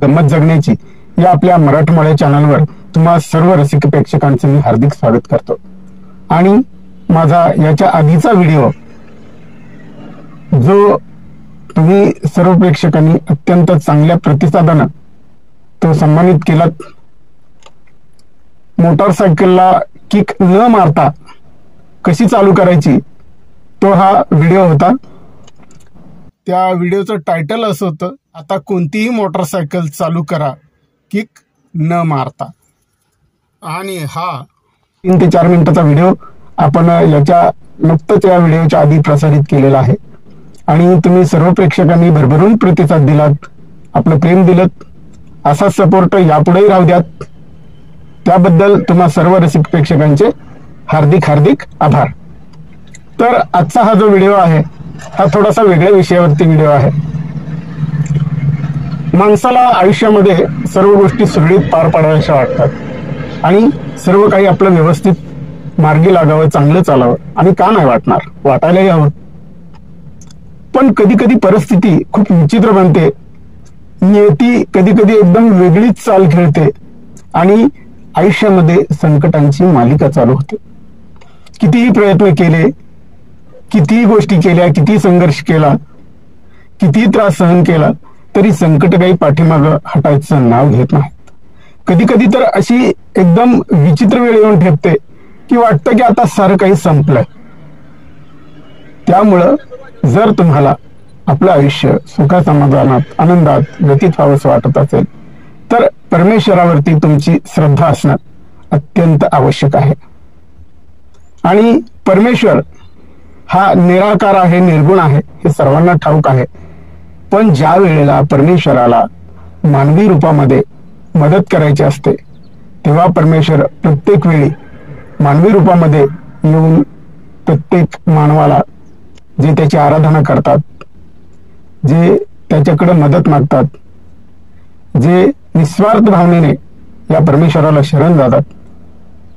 गंमत जगण्याची या आपल्या मराठमोळ्या चॅनलवर तुम्हा सर्व रसिक प्रेक्षकांचे मी हार्दिक स्वागत करतो। आणि माझा याच्या आधीचा व्हिडिओ जो तुम्ही सर्व प्रेक्षकांनी अत्यंत चांगल्या प्रतिसादाने तो सन्मानित केलात, मोटरसायकलला किक न मारता कशी चालू करायची तो हा व्हिडिओ होता। त्या व्हिडिओचं टायटल असं होतं, आता कोणतीही मोटरसायकल चालू करा किक न मारता। आणि हा 3 ते 4 मिनिटाचा व्हिडिओ आपण याच्या नुकतंच या व्हिडिओच्या आधी प्रसारित केलेला आहे आणि तुम्ही सर्व प्रेक्षकांनी भरभरून प्रतिसाद दिलात, आपलं प्रेम दिलत। असा सपोर्ट यापुढेही राहू द्यात, त्याबद्दल तुम्हा सर्व रसिक प्रेक्षकांचे हार्दिक हार्दिक आभार। तर आजचा हा जो व्हिडिओ आहे हा थोडासा वेगळ्या विषयावरती व्हिडिओ आहे। माणसाला आयुष्यामध्ये सर्व गोष्टी सुरळीत पार पाडाव्याशा वाटतात आणि सर्व काही आपलं व्यवस्थित मार्गी लागावं, चांगलं चालावं आणि का नाही वाटणार, वाटायलाही हवं। पण कधी कधी परिस्थिती खूप विचित्र बनते, नियती कधी कधी एकदम वेगळीच चाल खेळते आणि आयुष्यामध्ये संकटांची मालिका चालू होते। कितीही प्रयत्न केले, कितीही गोष्टी केल्या, किती संघर्ष केला, किती त्रास सहन केला, तरी संकट काही पाठीमागं हटायचं नाव घेत नाही। कधी कधी तर अशी एकदम विचित्र वेळ येऊन ठेपते की वाटतं की आता सारं काही संपलंय। त्यामुळं जर तुम्हाला आपलं आयुष्य सुखा समाधानात आनंदात व्यतीत व्हावंसं वाटत असेल तर परमेश्वरावरती तुमची श्रद्धा असणं अत्यंत आवश्यक आहे। आणि परमेश्वर हा निराकार आहे, निर्गुण आहे, हे सर्वांना ठाऊक आहे। पण ज्या वेळेला परमेश्वराला मानवी रूपामध्ये मदत करायची असते तेव्हा परमेश्वर प्रत्येक वेळी मानवी रूपामध्ये येऊन प्रत्येक मानवाला जे त्याची आराधना करतात, जे त्याच्याकडे मदत मागतात, जे निस्वार्थ भावनेने या परमेश्वराला शरण जातात,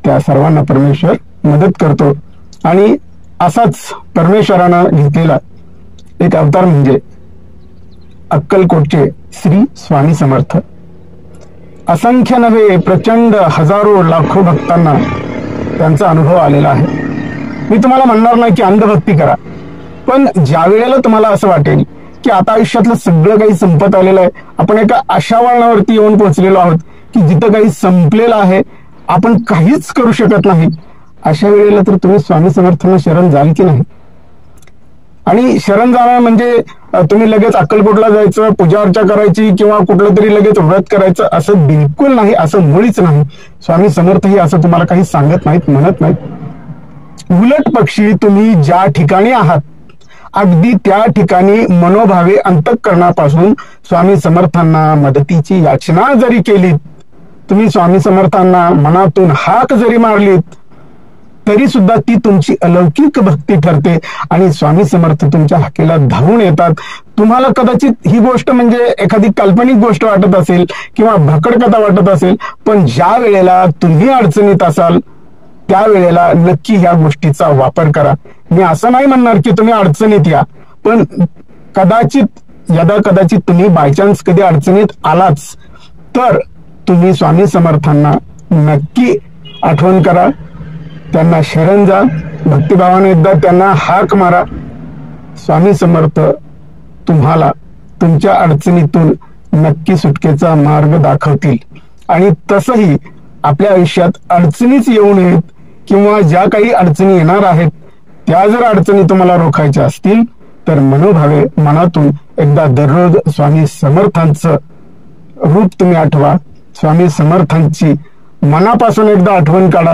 त्या सर्वांना परमेश्वर मदत करतो। आणि असाच परमेश्वरानं घेतलेला एक अवतार म्हणजे अक्कलकोटचे श्री स्वामी समर्थ। असंख्य नव्हे, प्रचंड हजारो लाखो भक्तांना त्यांचा अनुभव आलेला आहे। मी तुम्हाला म्हणणार नाही की अंधभक्ती करा, पण ज्या वेळेला तुम्हाला असं वाटेल की आता आयुष्यातलं सगळं काही संपत आलेलं आहे, आपण एका आशावारणावरती येऊन पोहोचलेलो आहोत की जिथं काही संपलेलं आहे, आपण काहीच करू शकत नाही, अशा वेळेला तर तुम्ही स्वामी समर्थांना शरण जाल की नाही? आणि शरण जाणं म्हणजे तुम्ही लगेच अक्कलकोटला जायचं, पूजा अर्चा करायची किंवा कुठलं तरी लगेच व्रत करायचं असं बिलकुल नाही, असं मुळीच नाही। स्वामी समर्थ ही असं तुम्हाला काही सांगत नाहीत, म्हणत नाहीत। उलट पक्षी तुम्ही ज्या ठिकाणी आहात अगदी त्या ठिकाणी मनोभावे अंतःकरणापासून स्वामी समर्थांना मदतीची याचना जरी केलीत, तुम्ही स्वामी समर्थांना मनातून हाक जरी मारलीत तरी सुद्धा ती तुमची अलौकिक भक्ती ठरते आणि स्वामी समर्थ तुमच्या हाकेला धावून येतात। तुम्हाला कदाचित ही गोष्ट म्हणजे एखादी काल्पनिक गोष्ट वाटत असेल किंवा भकडकथा वाटत असेल, पण ज्या वेळेला तुम्ही अडचणीत असाल त्यावेळेला नक्की ह्या गोष्टीचा वापर करा। मी असं नाही म्हणणार की तुम्ही अडचणीत या, पण कदाचित तुम्ही बायचान्स कधी अडचणीत आलाच तर तुम्ही स्वामी समर्थांना नक्की आठवण करा, त्यांना शरण जा, भक्तिभावाने एकदा त्यांना हाक मारा। स्वामी समर्थ तुम्हाला तुमच्या अडचणीतून नक्की सुटकेचा मार्ग दाखवतील। आणि तसंही आपल्या आयुष्यात अडचणीच येऊ नयेत किंवा ज्या काही अडचणी येणार आहेत त्या जर अडचणी तुम्हाला रोखायच्या असतील तर मनोभावे मनातून एकदा दररोज स्वामी समर्थांचं रूप तुम्ही आठवा, स्वामी समर्थांची मनापासून एकदा आठवण काढा,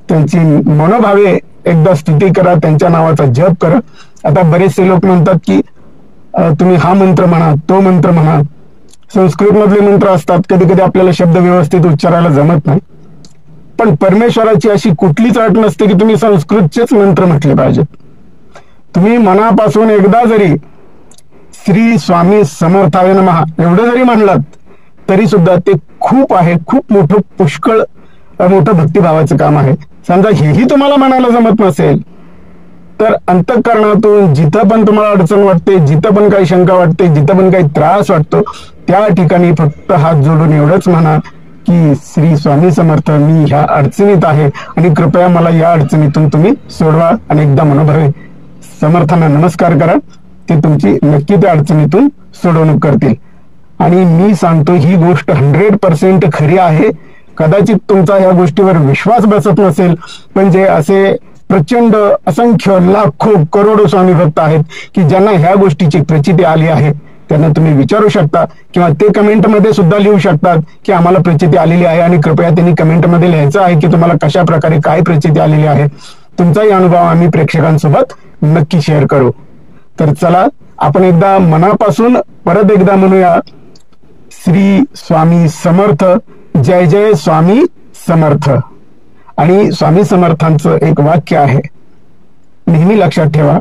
त्यांची मनोभावे एकदा स्तुती करा, त्यांच्या नावाचा जप करा। आता बरेचसे लोक म्हणतात की तुम्ही हा मंत्र म्हणा, तो मंत्र म्हणा, संस्कृत मधले मंत्र असतात, कधी कधी आपल्याला शब्द व्यवस्थित उच्चारायला जमत नाही, पण परमेश्वराची अशी कुठलीच अट नसते की तुम्ही संस्कृतचेच मंत्र म्हटले पाहिजेत। तुम्ही मनापासून एकदा जरी श्री स्वामी समर्थाय नमः एवढं जरी म्हणलात तरी सुद्धा ते खूप आहे, खूप मोठं पुष्कळ मोठं भक्तिभावाचं काम आहे। समजा हेही तुम्हाला म्हणायला जमत नसेल तर अंतःकरणातून जिथं पण तुम्हाला अडचण वाटते, जिथं पण काही शंका वाटते, जिथं पण काही त्रास वाटतो, त्या ठिकाणी फक्त हात जोडून एवढंच म्हणा की श्री स्वामी समर्थ, मी ह्या अडचणीत आहे आणि कृपया मला या अडचणीतून तुम्ही सोडवा. आणि एकदा मनोभावे समर्थांना नमस्कार करा, ते तुमची नक्की त्या अडचणीतून सोडवणूक करतील. आणि मी सांगतो ही गोष्ट 100% खरी आहे. कदाचित तुमचा ह्या गोष्टीवर विश्वास बसत नसेल, पण जे असे प्रचंड असंख्य लाखो करोडो स्वामी भक्त आहेत की ज्यांना ह्या गोष्टीची प्रचिती आली आहे, त्यांना तुम्ही विचारू शकता किंवा ते कमेंटमध्ये सुद्धा लिहू शकतात की आम्हाला प्रचिती आलेली आहे. आणि कृपया त्यांनी कमेंटमध्ये लिहायचं आहे की तुम्हाला कशा प्रकारे काय प्रचिती आलेली आहे. तुमचाही अनुभव आम्ही प्रेक्षकांसोबत नक्की शेअर करू. तर चला आपण एकदा मनापासून परत एकदा म्हणूया, श्री स्वामी समर्थ, जय जय स्वामी समर्थ. आणि स्वामी समर्थांचं एक वाक्य आहे, नेहमी लक्षात ठेवा,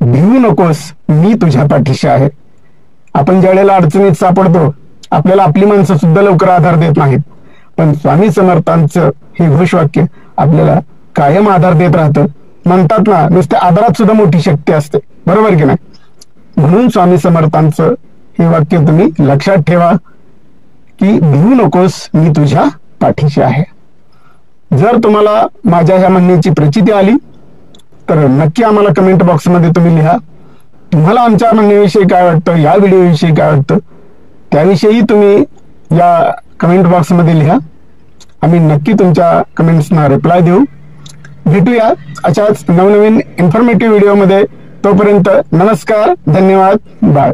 भिवू नकोस, मी तुझ्या पाठीशी आहे. आपण ज्या वेळेला अडचणीत सापडतो, आपल्याला आपली माणसं सुद्धा लवकर आधार देत नाहीत, पण स्वामी समर्थांचं हे घोषवाक्य आपल्याला कायम आधार देत राहतं. म्हणतात ना, नुसत्या आधारात सुद्धा मोठी शक्ती असते, बरोबर की नाही? म्हणून स्वामी समर्थांचं हे वाक्य तुम्ही लक्षात ठेवा की भिवू नकोस, मी तुझ्या पाठीशी आहे. जर तुम्हाला माझ्या ह्या म्हणण्याची प्रचिती आली तर नक्की आम्हाला कमेंट बॉक्समध्ये तुम्ही लिहा. तुम्हाला आमच्या म्हणण्याविषयी काय वाटतं, या व्हिडिओविषयी काय वाटतं, त्याविषयी तुम्ही या कमेंट बॉक्समध्ये लिहा. आम्ही नक्की तुमच्या कमेंट्सना रिप्लाय देऊ. भेटूया अशाच नवनवीन इन्फॉर्मेटिव्ह व्हिडिओमध्ये. तोपर्यंत नमस्कार, धन्यवाद, बाय.